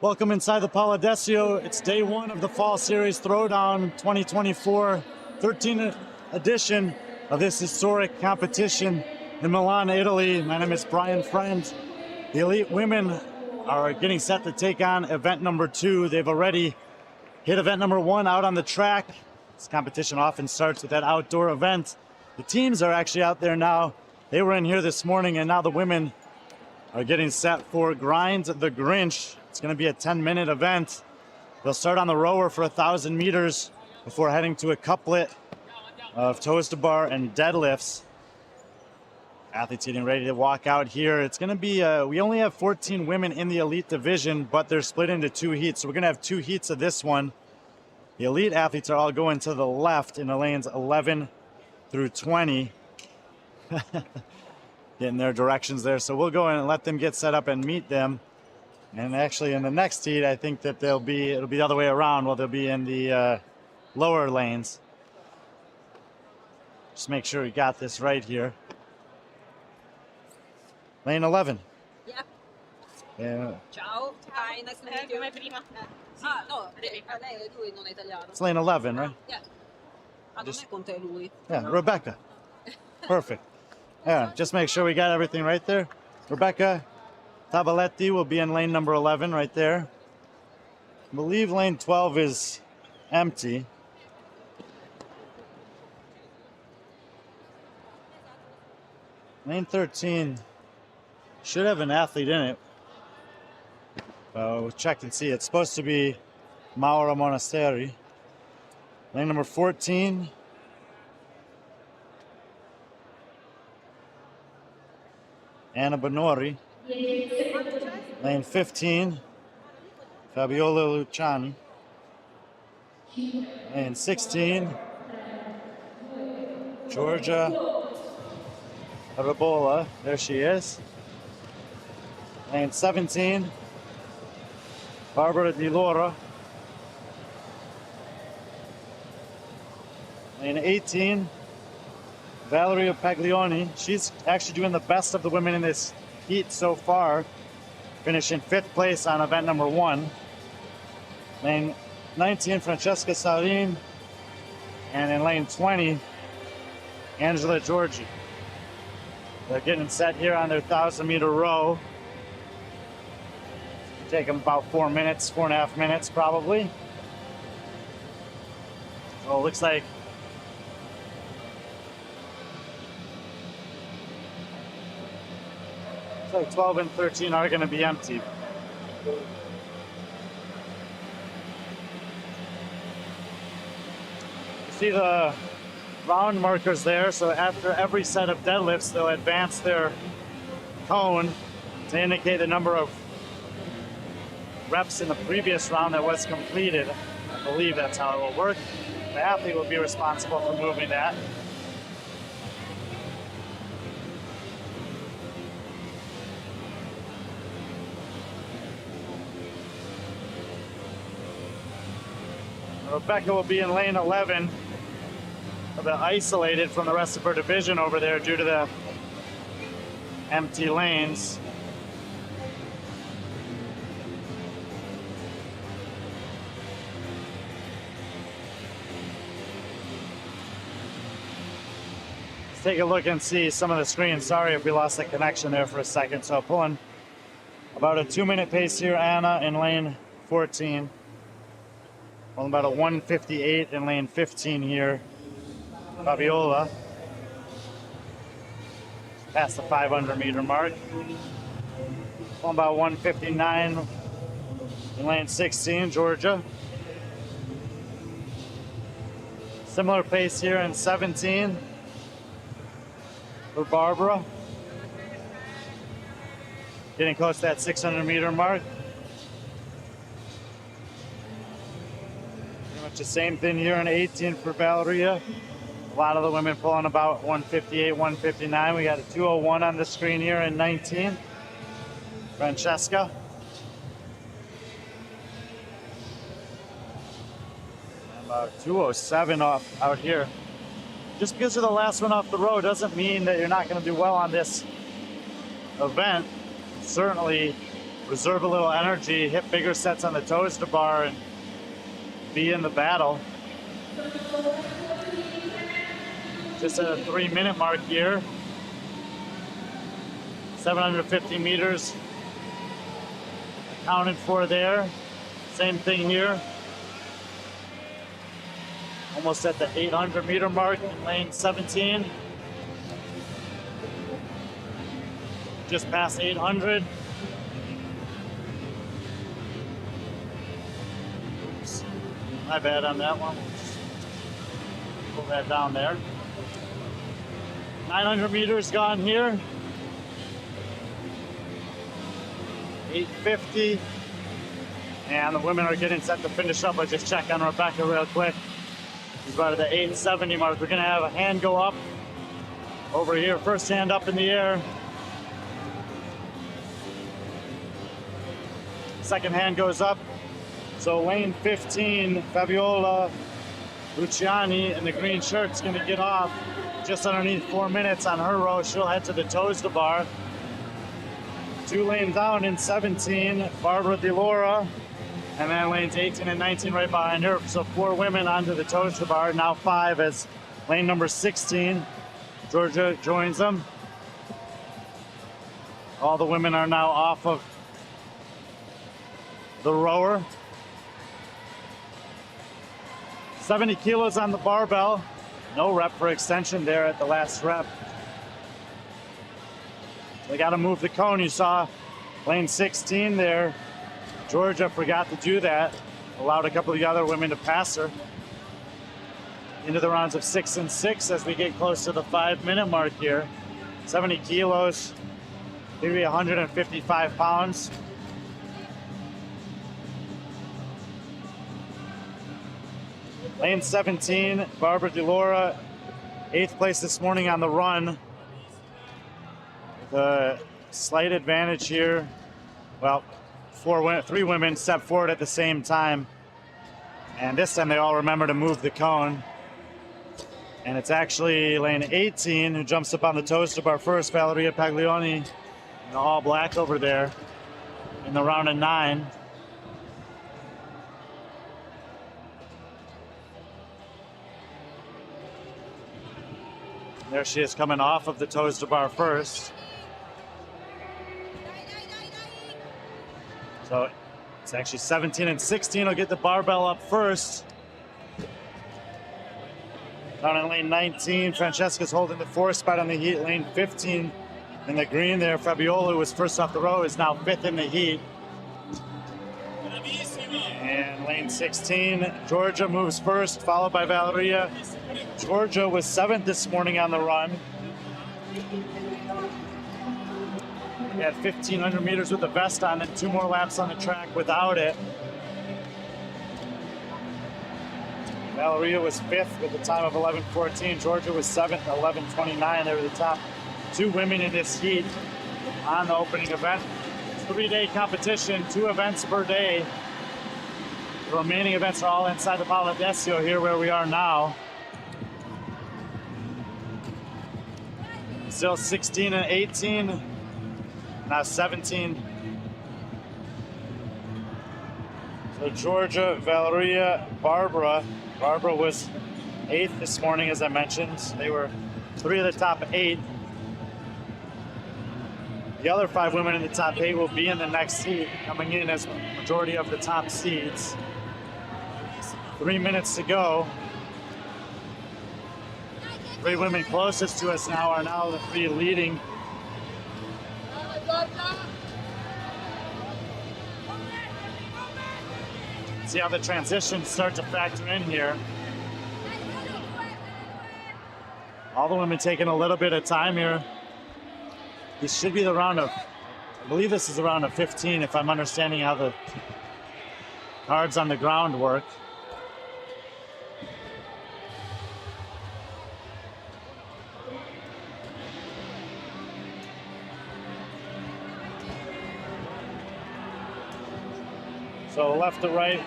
Welcome inside the Paladesio. It's day one of the Fall Series Throwdown 2024, 13th edition of this historic competition in Milan, Italy. My name is Brian Friend. The elite women are getting set to take on event number 2. They've already hit event number 1 out on the track. This competition often starts with that outdoor event. The teams are actually out there now. They were in here this morning, and now the women are getting set for Grind the Grinch. It's going to be a 10-minute event. They'll start on the rower for 1,000 meters before heading to a couplet of toes to bar and deadlifts. Athletes getting ready to walk out here. It's going to be, we only have 14 women in the elite division, but they're split into 2 heats. So we're going to have 2 heats of this one. The elite athletes are all going to the left in the lanes 11 through 20. Getting their directions there. So we'll go in and let them get set up and meet them. And actually in the next heat, I think that it'll be the other way around. Well, they'll be in the lower lanes. Just make sure we got this right here. Lane 11. Yeah. Yeah. Ciao. Hi, nice to meet you. Come prima. Ah, no, lei non è italiano. It's lane 11, right? Yeah. Ah, non è con te lui. Yeah, Rebecca. Perfect. Yeah, just make sure we got everything right there. Rebecca Tabaletti will be in lane number 11 right there. I believe lane 12 is empty. Lane 13 should have an athlete in it. We'll check and see. It's supposed to be Mauro Monasteri. Lane number 14. Anna Bonori. Lane 15. Fabiola Luciani. Lane 16. Georgia Arabola. There she is. Lane 17. Barbara Di Lora. Lane 18. Valeria Paglioni. She's actually doing the best of the women in this heat so far, finishing 5th place on event number 1. Lane 19, Francesca Sarin. And in lane 20, Angela Giorgi. They're getting set here on their 1,000-meter row. Take them about 4 minutes, 4.5 minutes probably. So it looks like So 12 and 13 are going to be empty. You see the round markers there, so after every set of deadlifts, they'll advance their cone to indicate the number of reps in the previous round that was completed. I believe that's how it will work. The athlete will be responsible for moving that. Rebecca will be in lane 11, a bit isolated from the rest of her division over there due to the empty lanes. Let's take a look and see some of the screens. Sorry if we lost the connection there for a second. So pulling about a 2-minute pace here, Anna in lane 14. Well, about a 1:58 in lane 15 here. Fabiola past the 500-meter mark. Well, about 1:59 in lane 16, Georgia. Similar pace here in 17 for Barbara. Getting close to that 600-meter mark. The same thing here in 18 for Valeria. A lot of the women pulling about 1:58, 1:59. We got a 2:01 on the screen here in 19. Francesca. And about 2:07 out here. Just because you're the last one off the road doesn't mean that you're not going to do well on this event. Certainly reserve a little energy, hit bigger sets on the toes to bar, and be in the battle. Just at a 3-minute mark here. 750 meters accounted for there. Same thing here. Almost at the 800 meter mark in lane 17. Just past 800. Oops. My bad on that one. Pull that down there. 900 meters gone here. 850. And the women are getting set to finish up. I just check on Rebecca real quick. She's about at the 870 mark. We're gonna have a hand go up over here. First hand up in the air. Second hand goes up. So lane 15, Fabiola Luciani in the green shirt's gonna get off just underneath 4 minutes on her row. She'll head to the toes to bar. 2 lanes down in 17, Barbara DeLora. And then lanes 18 and 19 right behind her. So 4 women onto the toes to bar. Now 5 as lane number 16, Georgia joins them. All the women are now off of the rower. 70 kilos on the barbell. No rep for extension there at the last rep. They got to move the cone. You saw lane 16 there. Georgia forgot to do that. Allowed a couple of the other women to pass her. Into the rounds of 6 and 6 as we get close to the 5-minute mark here. 70 kilos, maybe 155 pounds. Lane 17, Barbara DeLora, 8th place this morning on the run. The slight advantage here. Well, 3 women step forward at the same time. And this time they all remember to move the cone. And it's actually lane 18 who jumps up on the toes to bar first, Valeria Paglioni, in the all black over there in the round of 9. There she is coming off of the toes to bar first. So it's actually 17 and 16 will get the barbell up first. Down in lane 19, Francesca's holding the 4th spot on the heat. Lane 15 in the green there, Fabiola, who was first off the row, is now 5th in the heat. And lane 16, Georgia moves first, followed by Valeria. Georgia was 7th this morning on the run. We had 1,500 meters with the vest on and 2 more laps on the track without it. Valeria was 5th with a time of 11:14. Georgia was 7th at 11:29. They were the top 2 women in this heat on the opening event. It's a 3-day competition, 2 events per day. The remaining events are all inside the Paolo Decio here where we are now. Still 16 and 18. Now 17. So Georgia, Valeria, Barbara. Barbara was 8th this morning, as I mentioned. They were 3 of the top 8. The other 5 women in the top 8 will be in the next heat, coming in as majority of the top seeds. 3 minutes to go. 3 women closest to us now are now the 3 leading. See how the transitions start to factor in here. All the women taking a little bit of time here. This should be the round of, I believe this is the round of 15 if I'm understanding how the cards on the ground work. So left to right,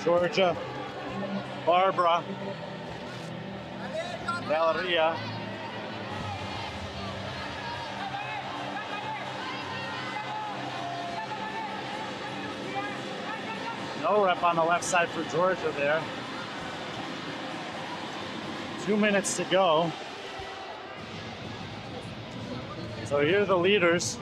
Georgia, Barbara, Valeria. No rep on the left side for Georgia there. 2 minutes to go. So here are the leaders.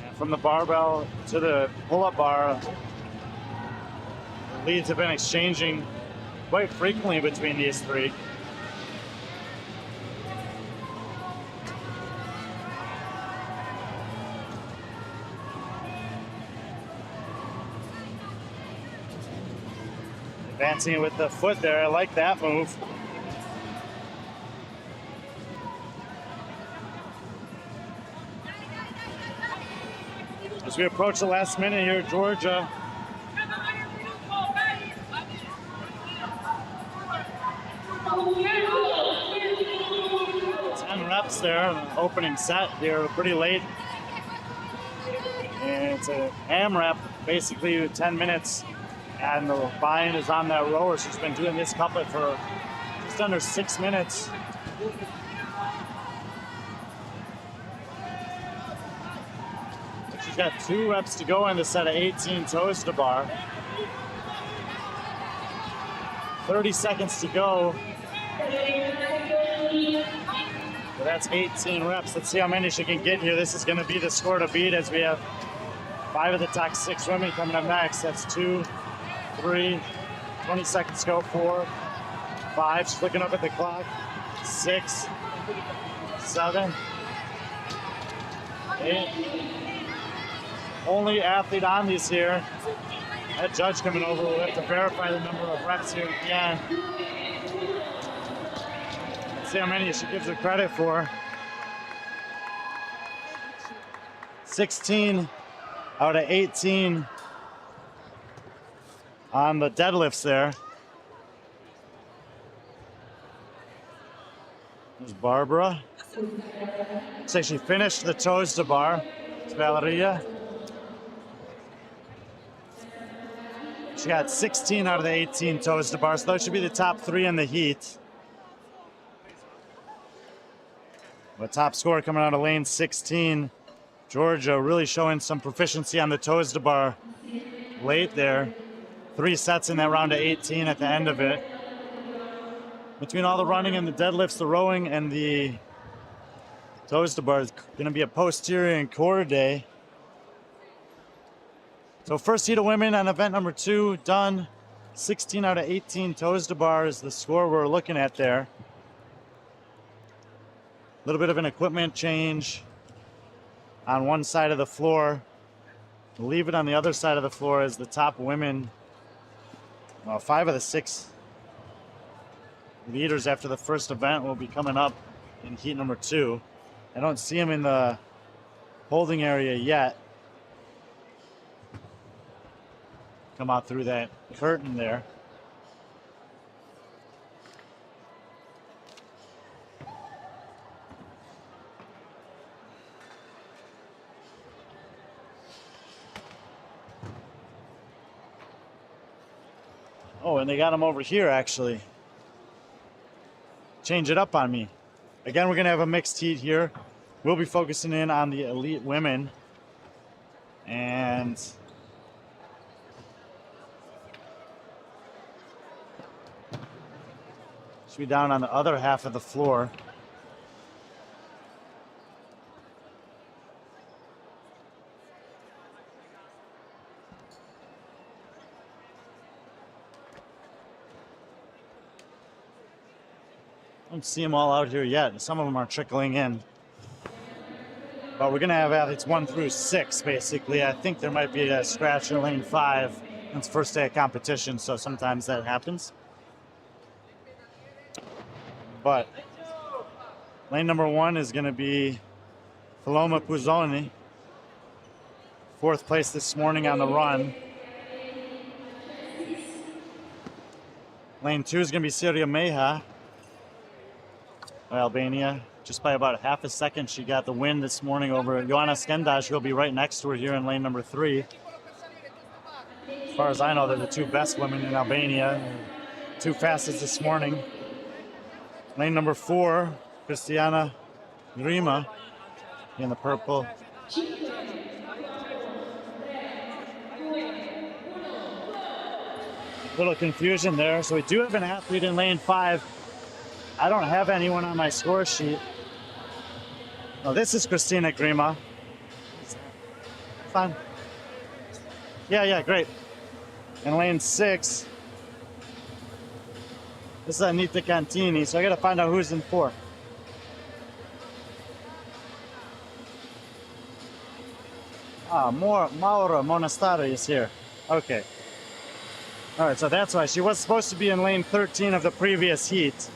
And from the barbell to the pull-up bar, the leads have been exchanging quite frequently between these three. Advancing it with the foot there, I like that move. As we approach the last minute here, Georgia 10 reps there, opening set here, pretty late. And it's an AMRAP, basically 10 minutes. And the buy-in is on that rower. She's been doing this couplet for just under 6 minutes. She's got 2 reps to go in the set of 18 toes to bar. 30 seconds to go. So that's 18 reps. Let's see how many she can get here. This is going to be the score to beat as we have 5 of the top 6 women coming up next. That's 2, 3, 20 seconds to go, 4, 5. She's looking up at the clock. 6, 7, 8. Only athlete on these here. That judge coming over will have to verify the number of reps here at the end. Let's see how many she gives her credit for. 16 out of 18 on the deadlifts there. There's Barbara. Looks like she finished the toes to bar. It's Valeria. She got 16 out of the 18 toes to bar, so those should be the top 3 in the heat. The top score coming out of lane 16. Georgia really showing some proficiency on the toes to bar late there. 3 sets in that round of 18 at the end of it. Between all the running and the deadlifts, the rowing, and the toes to bar, is going to be a posterior and core day. So first heat of women on event number 2 done. 16 out of 18 toes to bar is the score we're looking at there. A little bit of an equipment change on one side of the floor. We'll leave it on the other side of the floor as the top women, 5 of the 6 leaders after the first event will be coming up in heat number 2. I don't see them in the holding area yet. Come out through that curtain there. Oh, and they got them over here actually. Change it up on me. Again, we're gonna have a mixed heat here. We'll be focusing in on the elite women. And should be down on the other half of the floor. I don't see them all out here yet. Some of them are trickling in. But we're going to have athletes 1 through 6, basically. I think there might be a scratch in lane 5. It's first day of competition, so sometimes that happens. But lane number 1 is going to be Paloma Puzzoni. 4th place this morning on the run. Lane 2 is going to be Siria Meha, Albania. Just by about half a second, she got the win this morning over Joanna Skendaj, who will be right next to her here in lane number 3. As far as I know, they're the two best women in Albania. Two fastest this morning. Lane number 4, Christiana Grima in the purple. Little confusion there. So we do have an athlete in lane 5. I don't have anyone on my score sheet. Oh, this is Christina Grima. Fine. Yeah, great. In lane 6, this is Anita Cantini, so I gotta find out who's in 4. Maura Monastari is here. Okay. All right, so that's why she was supposed to be in lane 13 of the previous heat,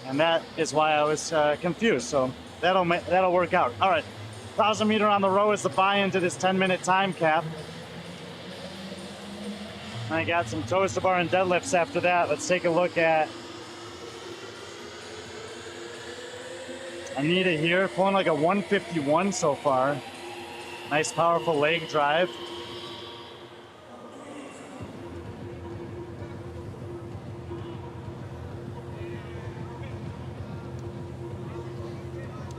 and that is why I was confused. So that'll work out. All right, 1,000 meter on the row is the buy-in to this 10-minute time cap. I got some toes to bar and deadlifts after that. Let's take a look at Anita here, pulling like a 151 so far. Nice, powerful leg drive.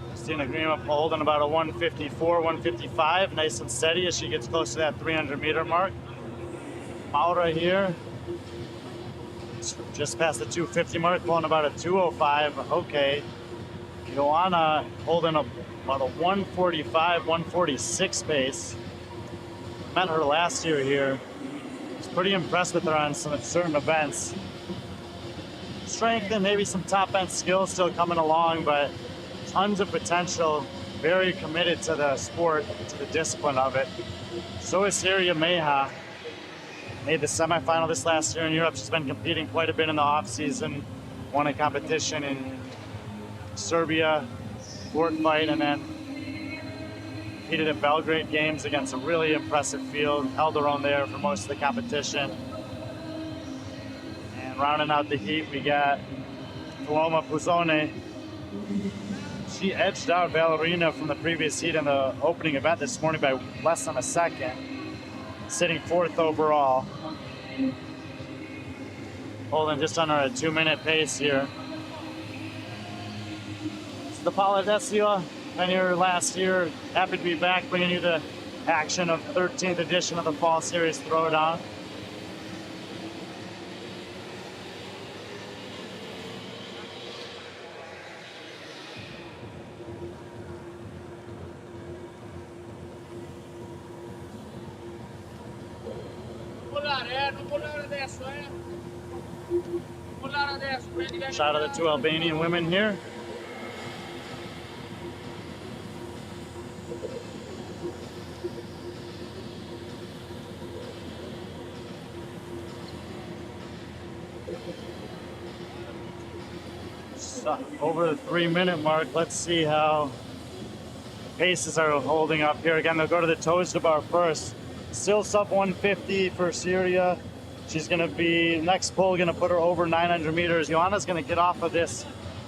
Christina Grima holding about a 154, 155, nice and steady as she gets close to that 300 meter mark. Maura here, just past the 250 mark, pulling about a 205. Okay. Joanna holding about a 145, 146 pace. Met her last year here. I was pretty impressed with her on some certain events. Strength and maybe some top end skills still coming along, but tons of potential. Very committed to the sport, to the discipline of it. So is Syria Meha. Made the semifinal this last year in Europe. She's been competing quite a bit in the off season. Won a competition in Serbia, court fight, and then competed at Belgrade Games against a really impressive field. Held her own there for most of the competition. And rounding out the heat, we got Paloma Puzzone. She edged out Ballerina from the previous heat in the opening event this morning by less than a second, sitting 4th overall. Holding just under a 2-minute pace here. This is the Paula Decio. Been here last year. Happy to be back, bringing you the action of 13th edition of the Fall Series Throwdown. Shot of the two Albanian women here. So, over the 3-minute mark, let's see how the paces are holding up here. Again, they'll go to the toes to bar first. Still sub 150 for Syria. She's gonna be, next pull, gonna put her over 900 meters. Joanna's gonna get off of this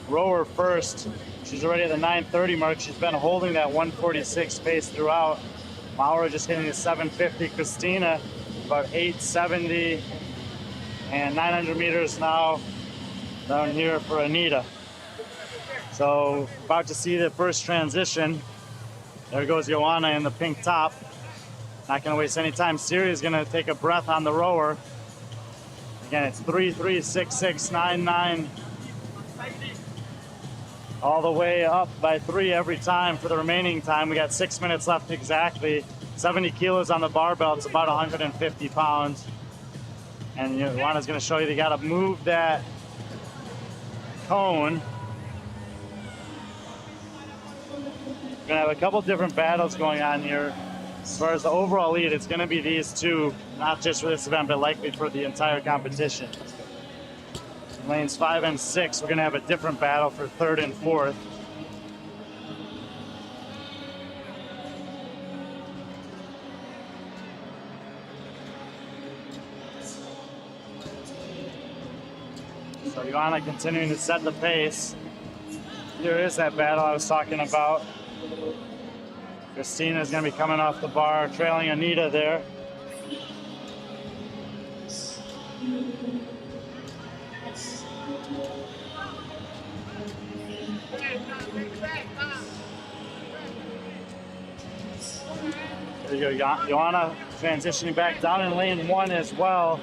rower first. She's already at the 930 mark. She's been holding that 146 pace throughout. Maura just hitting the 750. Christina, about 870. And 900 meters now down here for Anita. So, about to see the first transition. There goes Joanna in the pink top. Not gonna waste any time. Syria's gonna take a breath on the rower. Again, it's 3-3-6-6-9-9. All the way up by 3 every time for the remaining time. We got 6 minutes left exactly. 70 kilos on the barbell. It's about 150 pounds. And Joanna's gonna show you they gotta move that cone. We're gonna have a couple different battles going on here. As far as the overall lead, it's going to be these two, not just for this event, but likely for the entire competition. In lanes 5 and 6, we're going to have a different battle for 3rd and 4th. So Joanna continuing to set the pace. Here is that battle I was talking about. Christina is going to be coming off the bar, trailing Anita there. There you go, Joanna transitioning back down in lane 1 as well.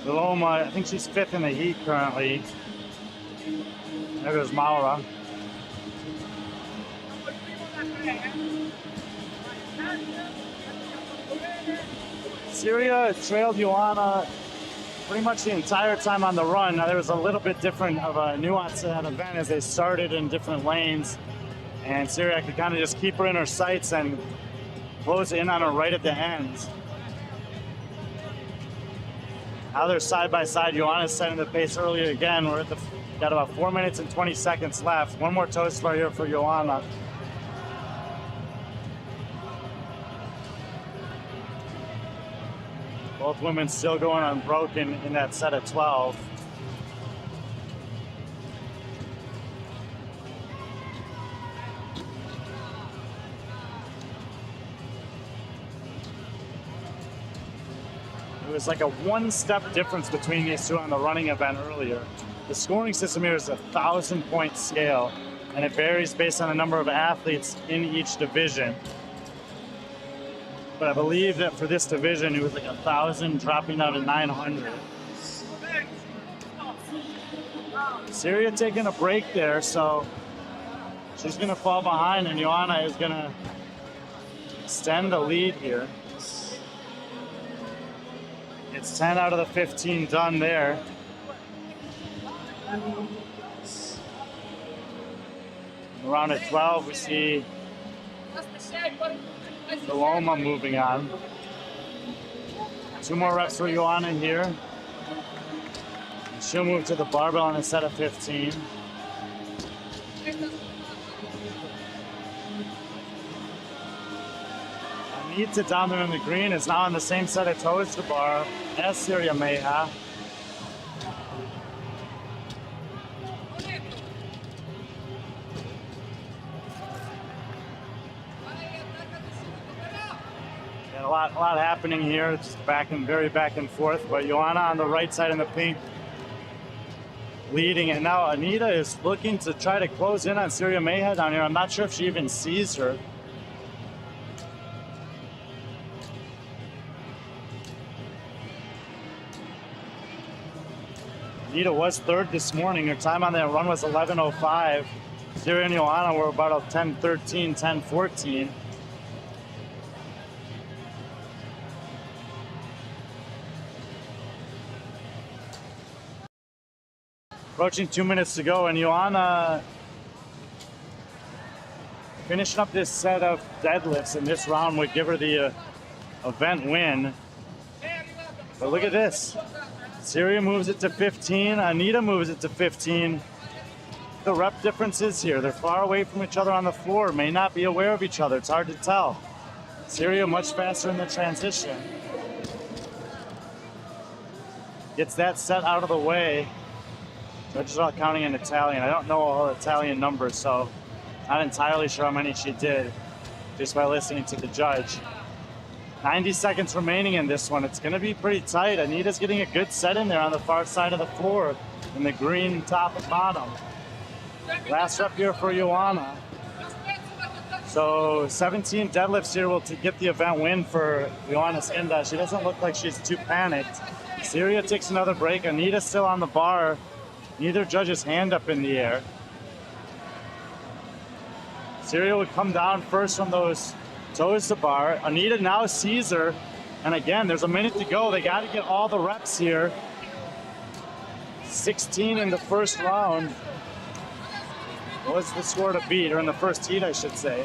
Paloma, I think she's 5th in the heat currently. There goes Maura. Syria trailed Joanna pretty much the entire time on the run. Now there was a little bit different of a nuance to that event as they started in different lanes. And Syria could kind of just keep her in her sights and close in on her right at the end. Now they're side by side. Joanna's setting the pace earlier again. We're got about 4 minutes and 20 seconds left. One more toast bar here for Joanna. Both women still going unbroken in that set of 12. It was like a one-step difference between these two on the running event earlier. The scoring system here is a 1,000-point scale, and it varies based on the number of athletes in each division. But I believe that for this division, it was like 1,000 dropping down to 900. Syria taking a break there, so she's going to fall behind, and Joanna is going to extend the lead here. It's 10 out of the 15 done there. Around at 12, we see Paloma moving on. 2 more reps for Joanna here. And she'll move to the barbell in a set of 15. Anita down there in the green is now on the same set of toes to bar as Syria Meha. A lot happening here. It's very back and forth. But Joanna on the right side in the pink, leading. And now Anita is looking to try to close in on Syria Meha down here. I'm not sure if she even sees her. Anita was 3rd this morning. Her time on that run was 11:05. Syria and Joanna were about 10:13, 10:14. Approaching 2 minutes to go, and Joanna finishing up this set of deadlifts in this round would give her the event win. But look at this. Syria moves it to 15. Anita moves it to 15. The rep differences here. They're far away from each other on the floor. May not be aware of each other. It's hard to tell. Syria much faster in the transition. Gets that set out of the way. Judges are counting in Italian. I don't know all Italian numbers, so not entirely sure how many she did just by listening to the judge. 90 seconds remaining in this one. It's going to be pretty tight. Anita's getting a good set in there on the far side of the floor in the green top and bottom. Last rep here for Joanna. So 17 deadlifts here will get the event win for Joanna Skinda. She doesn't look like she's too panicked. Syria takes another break. Anita's still on the bar. Neither judge's hand up in the air. Syria would come down first from those toes to bar. Anita now sees her. And again, there's a minute to go. They got to get all the reps here. 16 in the first round was the score to beat, or in the first heat, I should say.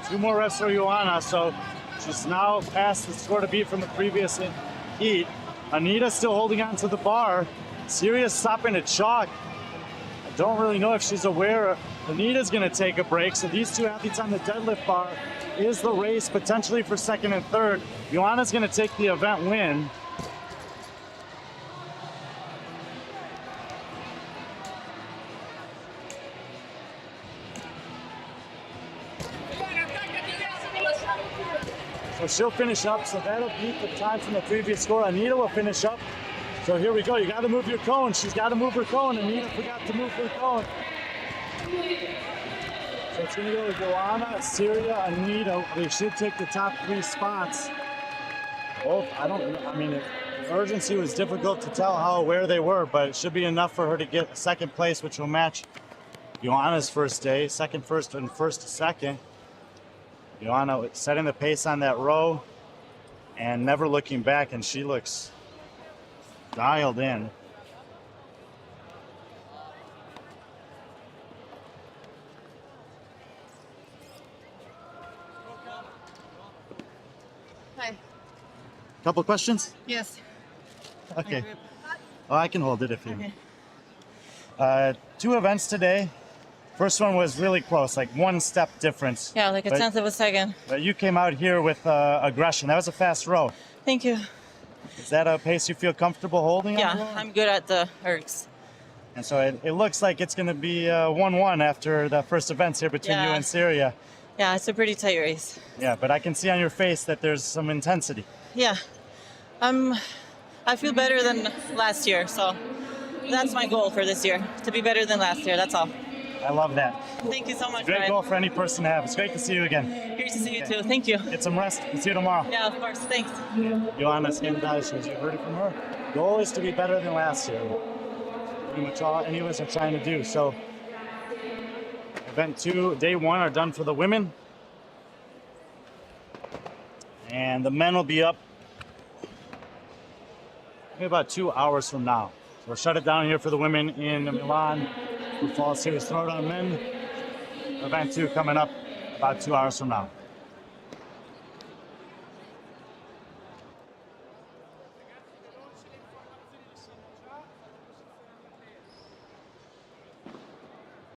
2 more reps for Joanna, so she's now past the score to beat from the previous heat. Anita still holding on to the bar. Syria's stopping to chalk. I don't really know if she's aware Anita's going to take a break, so these 2 athletes on the deadlift bar is the race potentially for 2nd and 3rd. Joanna's going to take the event win. So she'll finish up, so that'll beat the time from the previous score. Anita will finish up. So here we go. You got to move your cone. She's got to move her cone. Anita forgot to move her cone. So it's going to go to Joanna, Syria, Anita. They should take the top 3 spots. Both, I mean, the urgency was difficult to tell how aware they were, but it should be enough for her to get second place, which will match Joanna's first day, second first and first to second. Joanna setting the pace on that row and never looking back, and she looks dialed in. Hi. Couple questions? Yes. Okay. Oh, I can hold it if you. Okay. 2 events today. First one was really close, like 1 step difference. Yeah, like a But- tenth of a second. But you came out here with aggression. That was a fast row. Thank you. Is that a pace you feel comfortable holding? on the Yeah, row? I'm good at the ergs. And so it looks like it's going to be 1-1 after the first events here between you Yeah. and Syria. Yeah, it's a pretty tight race. Yeah, but I can see on your face that there's some intensity. Yeah. I feel better than last year, so that's my goal for this year, to be better than last year, that's all. I love that. Thank you so much, Great Brian. goal for any person to have. It's great to see you again. Great to see you too. Thank you. Get some rest. We'll see you tomorrow. Yeah, of course. Thanks. Joanna Skandaj, as you heard it from her, goal is to be better than last year. Pretty much all any of us are trying to do. So, event 2, day 1 are done for the women. And the men will be up maybe about 2 hours from now. So we'll shut it down here for the women in Milan for Fall Series Throwdown men. Event 2 coming up about 2 hours from now.